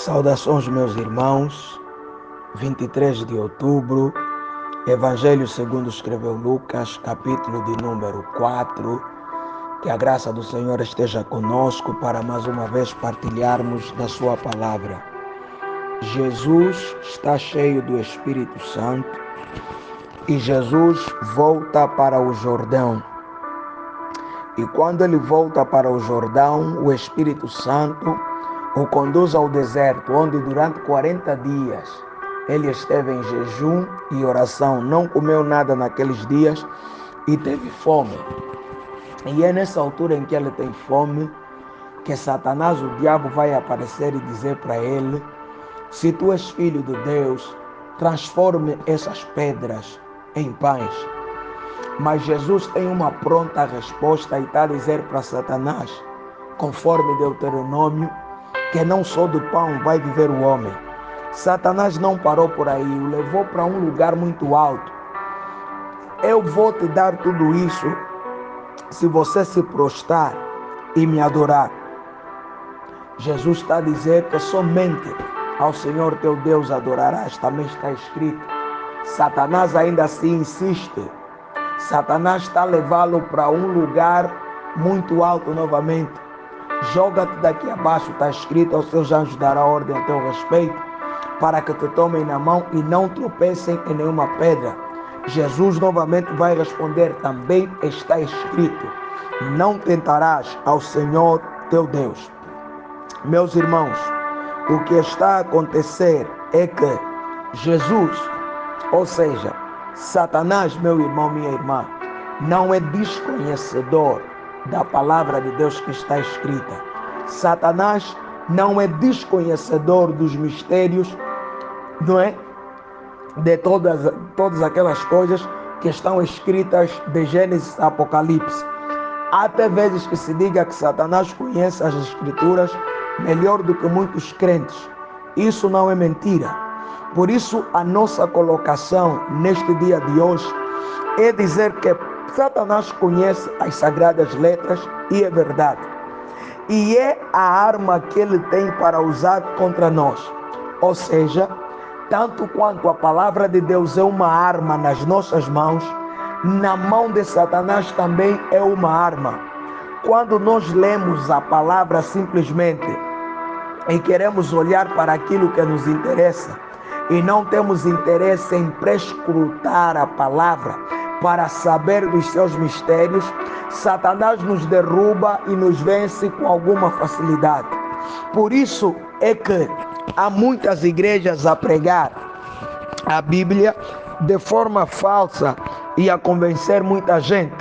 Saudações, meus irmãos. 23 de outubro, Evangelho segundo escreveu Lucas, capítulo de número 4. Que a graça do Senhor esteja conosco para mais uma vez partilharmos da sua palavra. Jesus está cheio do Espírito Santo e Jesus volta para o Jordão. E quando ele volta para o Jordão, o Espírito Santo o conduz ao deserto, onde durante 40 dias ele esteve em jejum e oração, não comeu nada naqueles dias e teve fome. E é nessa altura em que ele tem fome que Satanás, o diabo, vai aparecer e dizer para ele: se tu és filho de Deus, transforme essas pedras em pães. Mas Jesus tem uma pronta resposta e está a dizer para Satanás, conforme Deuteronômio, que não só do pão vai viver o homem. Satanás não parou por aí, o levou para um lugar muito alto. Eu vou te dar tudo isso se você se prostrar e me adorar. Jesus está a dizer que somente ao Senhor teu Deus adorarás, também está escrito. Satanás ainda assim insiste. Satanás está a levá-lo para um lugar muito alto novamente. Joga-te daqui abaixo, está escrito, aos seus anjos dará ordem a teu respeito, para que te tomem na mão e não tropecem em nenhuma pedra. Jesus novamente vai responder, também está escrito, não tentarás ao Senhor teu Deus. Meus irmãos, o que está a acontecer é que Jesus, ou seja, Satanás, meu irmão, minha irmã, não é desconhecedor da palavra de Deus que está escrita. Satanás não é desconhecedor dos mistérios, não é? De todas aquelas coisas que estão escritas de Gênesis a Apocalipse. Há até vezes que se diga que Satanás conhece as escrituras melhor do que muitos crentes. Isso não é mentira. Por isso a nossa colocação neste dia de hoje é dizer que Satanás conhece as sagradas letras e é verdade. E é a arma que ele tem para usar contra nós. Ou seja, tanto quanto a palavra de Deus é uma arma nas nossas mãos, na mão de Satanás também é uma arma. Quando nós lemos a palavra simplesmente e queremos olhar para aquilo que nos interessa e não temos interesse em prescrutar a palavra para saber dos seus mistérios, Satanás nos derruba e nos vence com alguma facilidade. Por isso é que há muitas igrejas a pregar a Bíblia de forma falsa e a convencer muita gente.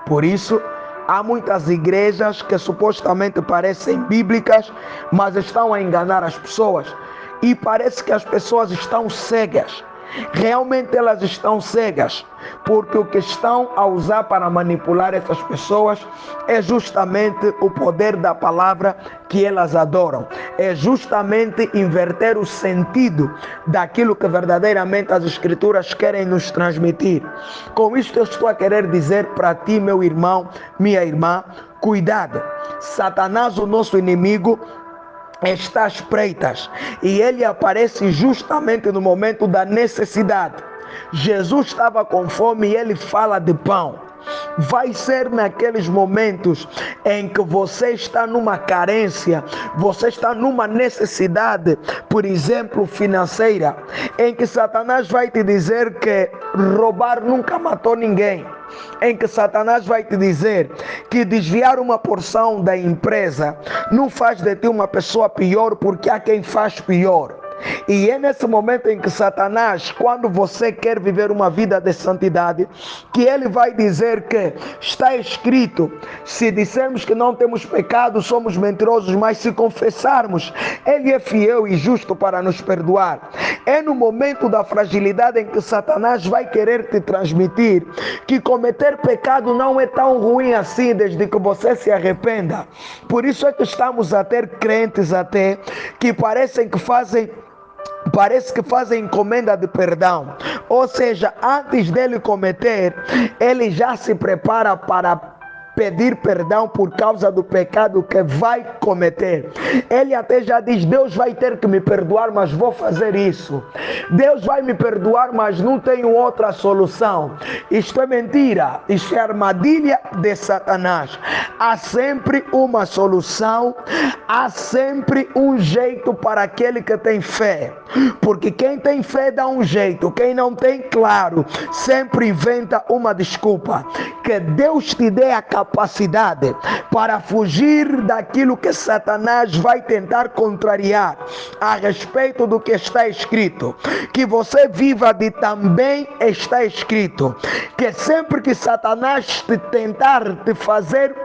Por isso, há muitas igrejas que supostamente parecem bíblicas, mas estão a enganar as pessoas. E parece que as pessoas estão cegas. Realmente elas estão cegas, porque o que estão a usar para manipular essas pessoas é justamente o poder da palavra que elas adoram. É justamente inverter o sentido daquilo que verdadeiramente as escrituras querem nos transmitir. Com isto eu estou a querer dizer para ti, meu irmão, minha irmã, cuidado. Satanás, o nosso inimigo, está às espreitas e ele aparece justamente no momento da necessidade. Jesus estava com fome e ele fala de pão. Vai ser naqueles momentos em que você está numa carência, você está numa necessidade, por exemplo, financeira, em que Satanás vai te dizer que roubar nunca matou ninguém. Em que Satanás vai te dizer que desviar uma porção da empresa não faz de ti uma pessoa pior, porque há quem faz pior. E é nesse momento em que Satanás, quando você quer viver uma vida de santidade, que ele vai dizer que está escrito, se dissermos que não temos pecado, somos mentirosos, mas se confessarmos, ele é fiel e justo para nos perdoar. É no momento da fragilidade em que Satanás vai querer te transmitir que cometer pecado não é tão ruim assim, desde que você se arrependa. Por isso é que estamos a ter crentes até que parece que fazem encomenda de perdão. Ou seja, antes dele cometer, ele já se prepara para pedir perdão por causa do pecado que vai cometer. Ele até já diz: Deus vai ter que me perdoar, mas vou fazer isso. Deus vai me perdoar, mas não tenho outra solução. Isto é mentira, isto é armadilha de Satanás. Há sempre uma solução, há sempre um jeito para aquele que tem fé. Porque quem tem fé dá um jeito, quem não tem, claro, sempre inventa uma desculpa. Que Deus te dê a capacidade para fugir daquilo que Satanás vai tentar contrariar a respeito do que está escrito. Que você viva de também está escrito. Que sempre que Satanás te tentar te fazer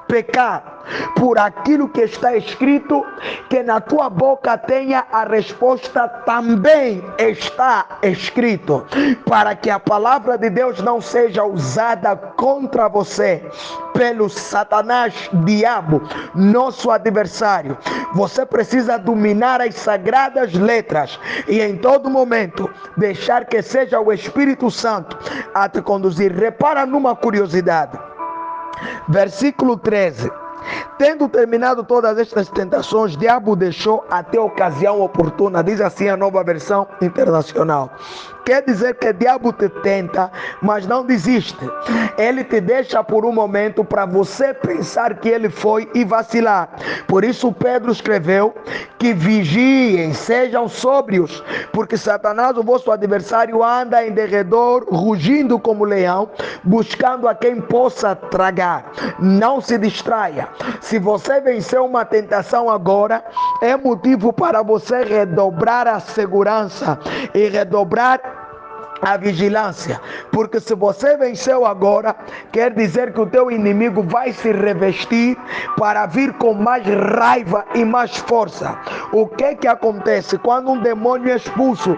pecar por aquilo que está escrito, que na tua boca tenha a resposta também está escrito, para que a palavra de Deus não seja usada contra você pelo Satanás, diabo, nosso adversário. Você precisa dominar as sagradas letras e em todo momento deixar que seja o Espírito Santo a te conduzir. Repara numa curiosidade. Versículo 13. Tendo terminado todas estas tentações, o diabo deixou até a ocasião oportuna. Diz assim a Nova Versão Internacional. Quer dizer que o diabo te tenta, mas não desiste. Ele te deixa por um momento para você pensar que ele foi e vacilar. Por isso Pedro escreveu que vigiem, sejam sóbrios, porque Satanás, o vosso adversário, anda em derredor, rugindo como leão, buscando a quem possa tragar. Não se distraia. Se você venceu uma tentação agora, é motivo para você redobrar a segurança e redobrar a vigilância, porque se você venceu agora, quer dizer que o teu inimigo vai se revestir para vir com mais raiva e mais força. O que acontece? Quando um demônio é expulso,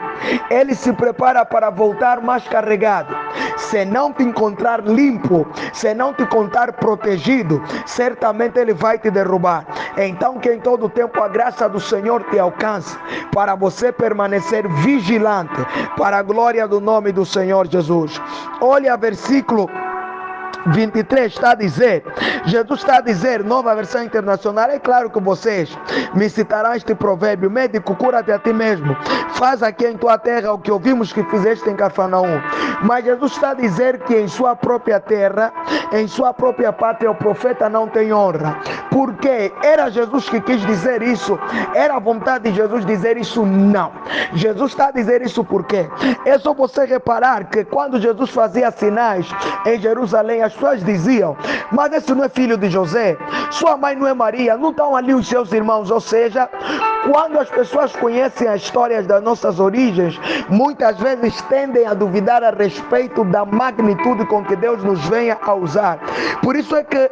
ele se prepara para voltar mais carregado. Se não te encontrar limpo, se não te encontrar protegido, certamente ele vai te derrubar. Então que em todo tempo a graça do Senhor te alcance, para você permanecer vigilante, para a glória do nome do Senhor Jesus. Olha versículo 23 está a dizer, Jesus está a dizer, Nova Versão Internacional: é claro que vocês me citarão este provérbio: médico, cura-te a ti mesmo, faz aqui em tua terra o que ouvimos que fizeste em Cafarnaum. Mas Jesus está a dizer que em sua própria terra, em sua própria pátria, o profeta não tem honra. Por quê? Era Jesus que quis dizer isso? Era a vontade de Jesus dizer isso? Não. Jesus está a dizer isso por quê? É só você reparar que quando Jesus fazia sinais em Jerusalém, as pessoas diziam: mas esse não é filho de José? Sua mãe não é Maria? Não estão ali os seus irmãos? Ou seja, quando as pessoas conhecem as histórias das nossas origens, muitas vezes tendem a duvidar a respeito da magnitude com que Deus nos venha a usar. Por isso é que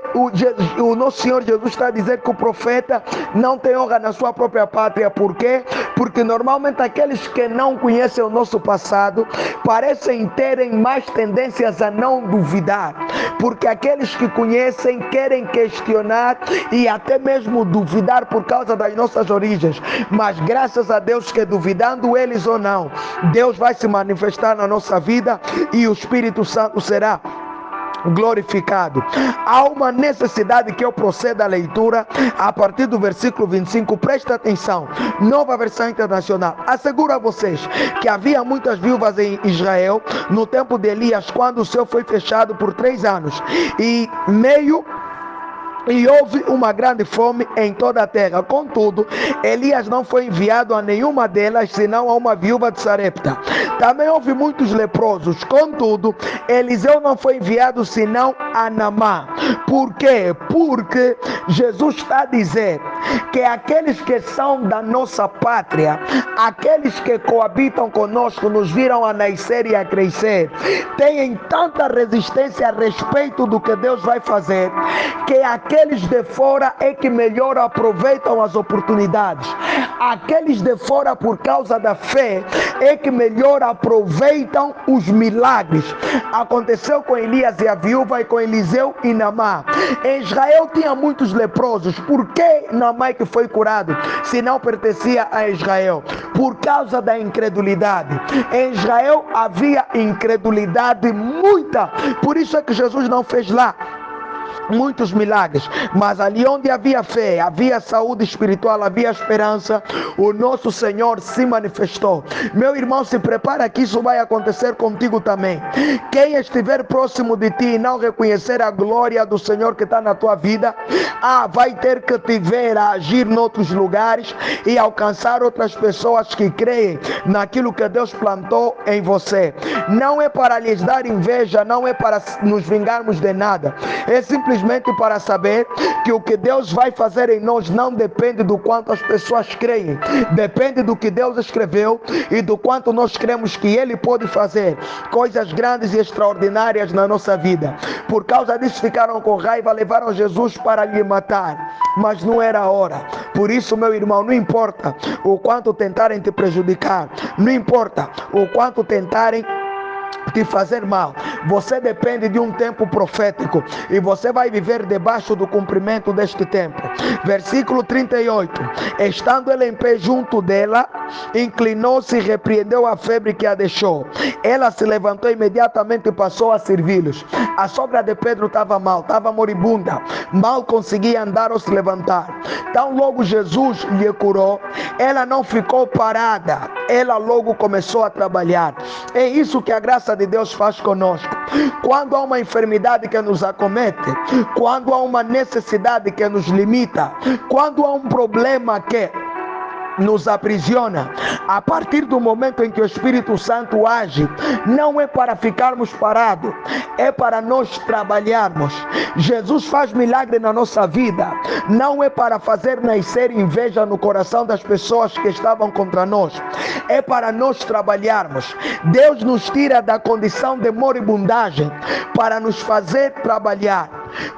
o nosso Senhor Jesus está a dizer que o profeta não tem honra na sua própria pátria. Por quê? Porque normalmente aqueles que não conhecem o nosso passado parecem terem mais tendências a não duvidar, porque aqueles que conhecem querem questionar e até mesmo duvidar por causa das nossas origens. Mas graças a Deus que, duvidando eles ou não, Deus vai se manifestar na nossa vida e o Espírito Santo será glorificado. Há uma necessidade que eu proceda à leitura a partir do versículo 25. Presta atenção. Nova Versão Internacional. Asseguro a vocês que havia muitas viúvas em Israel no tempo de Elias, quando o céu foi fechado por 3 anos e houve uma grande fome em toda a terra. Contudo, Elias não foi enviado a nenhuma delas, senão a uma viúva de Sarepta. Também houve muitos leprosos. Contudo, Eliseu não foi enviado senão a Naamã. Por quê? Porque Jesus está a dizer que aqueles que são da nossa pátria, aqueles que coabitam conosco, nos viram a nascer e a crescer, têm tanta resistência a respeito do que Deus vai fazer, que aqueles de fora é que melhor aproveitam as oportunidades. Aqueles de fora, por causa da fé, é que melhor aproveitam os milagres. Aconteceu com Elias e a viúva, e com Eliseu e Naamã. Em Israel tinha muitos leprosos. Por que Naamã que foi curado, se não pertencia a Israel? Por causa da incredulidade. Em Israel havia incredulidade muita. Por isso é que Jesus não fez lá muitos milagres, mas ali onde havia fé, havia saúde espiritual, havia esperança, o nosso Senhor se manifestou. Meu irmão, se prepara que isso vai acontecer contigo também. Quem estiver próximo de ti e não reconhecer a glória do Senhor que está na tua vida, vai ter que te ver a agir em outros lugares e alcançar outras pessoas que creem naquilo que Deus plantou em você. Não é para lhes dar inveja, não é para nos vingarmos de nada, é simplesmente para saber que o que Deus vai fazer em nós não depende do quanto as pessoas creem, depende do que Deus escreveu e do quanto nós cremos que Ele pode fazer coisas grandes e extraordinárias na nossa vida. Por causa disso ficaram com raiva, levaram Jesus para lhe matar, mas não era a hora. Por isso, meu irmão, não importa o quanto tentarem te prejudicar, não importa o quanto tentarem te fazer mal, você depende de um tempo profético e você vai viver debaixo do cumprimento deste tempo. Versículo 38. Estando ele em pé junto dela, inclinou-se e repreendeu a febre que a deixou. Ela se levantou imediatamente e passou a servi-los. A sogra de Pedro estava mal, estava moribunda, mal conseguia andar ou se levantar. Então logo Jesus lhe curou, ela não ficou parada, ela logo começou a trabalhar. É isso que a graça de Deus faz conosco. Quando há uma enfermidade que nos acomete, quando há uma necessidade que nos limita, quando há um problema que nos aprisiona, a partir do momento em que o Espírito Santo age, não é para ficarmos parados, é para nós trabalharmos. Jesus faz milagre na nossa vida, não é para fazer nascer inveja no coração das pessoas que estavam contra nós, é para nós trabalharmos. Deus nos tira da condição de moribundagem para nos fazer trabalhar.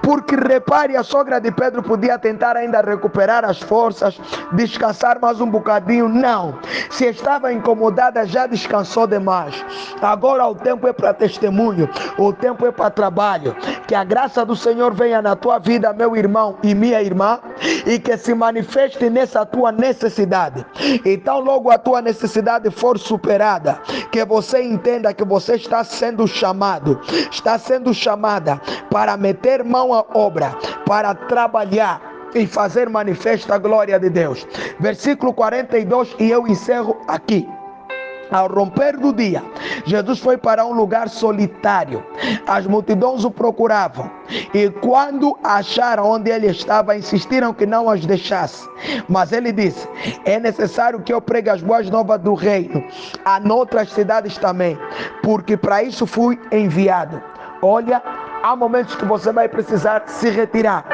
Porque repare, a sogra de Pedro podia tentar ainda recuperar as forças, descansar mais um bocadinho. Não, se estava incomodada, já descansou demais. Agora o tempo é para testemunho, o tempo é para trabalho. Que a graça do Senhor venha na tua vida, meu irmão e minha irmã, e que se manifeste nessa tua necessidade. Então logo a tua necessidade for superada, que você entenda que você está sendo chamado, está sendo chamada para meter mão à obra, para trabalhar e fazer manifesta a glória de Deus. Versículo 42, e eu encerro aqui. Ao romper do dia, Jesus foi para um lugar solitário. As multidões o procuravam e quando acharam onde ele estava, insistiram que não as deixasse. Mas ele disse: é necessário que eu pregue as boas novas do reino a outras cidades também, porque para isso fui enviado. Olha, há momentos que você vai precisar se retirar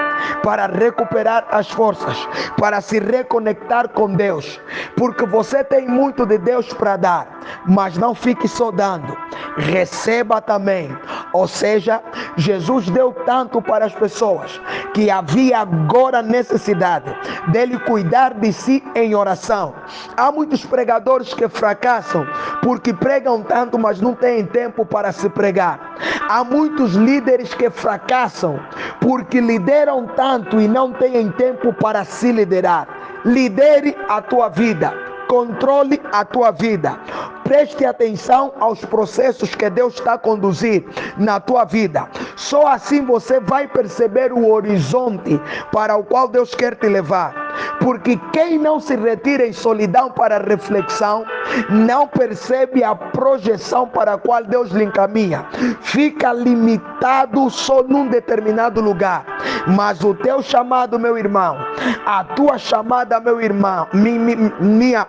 para recuperar as forças, para se reconectar com Deus, porque você tem muito de Deus para dar, mas não fique só dando, receba também. Ou seja, Jesus deu tanto para as pessoas que havia agora necessidade dele cuidar de si em oração. Há muitos pregadores que fracassam porque pregam tanto, mas não têm tempo para se pregar. Há muitos líderes que fracassam porque lideram tanto e não têm tempo para se liderar. Lidere a tua vida, controle a tua vida. Preste atenção aos processos que Deus está a conduzir na tua vida. Só assim você vai perceber o horizonte para o qual Deus quer te levar. Porque quem não se retira em solidão para reflexão, não percebe a projeção para a qual Deus lhe encaminha. Fica limitado só num determinado lugar. Mas o teu chamado, meu irmão, a tua chamada, meu irmão, minha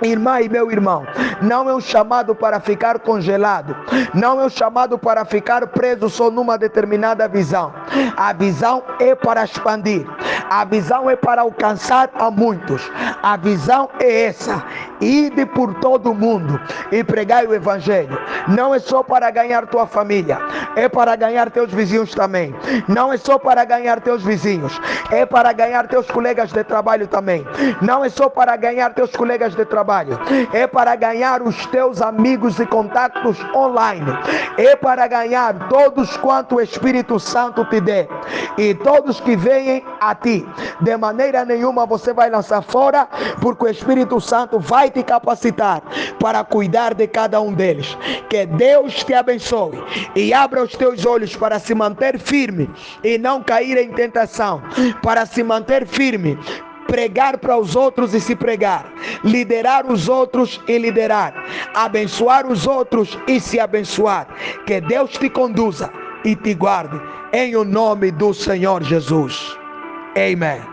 irmã e meu irmão, não é um chamado para ficar congelado, não é um chamado para ficar preso só numa determinada visão. A visão é para expandir, a visão é para alcançar a muitos. A visão é essa: ide por todo o mundo e pregai o evangelho. Não é só para ganhar tua família, é para ganhar teus vizinhos também. Não é só para ganhar teus vizinhos, é para ganhar teus colegas de trabalho também. Não é só para ganhar teus colegas de trabalho, trabalho, é para ganhar os teus amigos e contactos online, é para ganhar todos quanto o Espírito Santo te dê, e todos que venham a ti. De maneira nenhuma você vai lançar fora, porque o Espírito Santo vai te capacitar para cuidar de cada um deles. Que Deus te abençoe e abra os teus olhos para se manter firme e não cair em tentação, para se manter firme, pregar para os outros e se pregar, liderar os outros e liderar, abençoar os outros e se abençoar. Que Deus te conduza e te guarde, em o nome do Senhor Jesus. Amém.